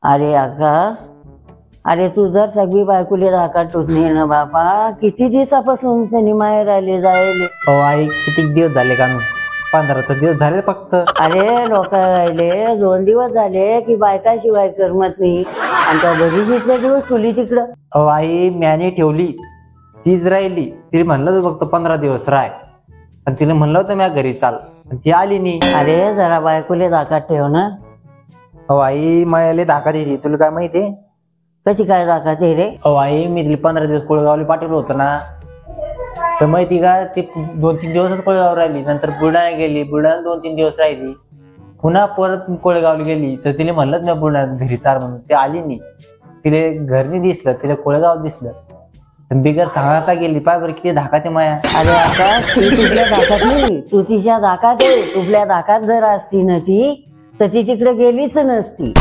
अरे आकाश, अरे तू जर सगळी बायकुले धाकाटूच नाही ना बापा. किती दिवसापासून सिनेमावर आले जायले. अहो आई, किती दिवस झाले कानू? 15 दिवस झाले फक्त. अरे लोक राहिले 2 दिवस झाले की बायकाशिवाय करमत नाही. आणि त्या घरी जिथले दिवस तुली तिकडं. अहो आई, म्याने ठेवली, तीच राहिली. तिला म्हणलं होतं फक्त 15 दिवस राय, पण तिला म्हणलं होतं म्या घरी चाल, पण ती आली नाही. अरे जरा बायकुले धाकाट ठेव ना. अहो आई, मला धाका द्यायची, तुला काय माहितीये? कशी काय धाकाट आहे रे? अहो आई, मी तिला 15 दिवस कोळगावला पाठवलं होतं ना, तर माहिती का, ती 2-3 दिवसच कोळगाव राहिली. नंतर बुलढाणा गेली, बुलढाणा 2-3 दिवस राहिली, पुन्हा परत कोळगावला गेली. तर तिला म्हणलं मी बुलढाणा घरी चाल म्हणून, ती आली नाही. तिला घर नाही दिसलं, तिला कोळगाव दिसलं. बिगर सांगता गेली. पाय बरं किती धाकात आहे माया. अरे आकाश, ती तुझ्या धाकात नाही, तू तिच्या धाकात आहे. तुझ्या धाकात जर असती ना ती, तर ती तिकडे गेलीच नसती.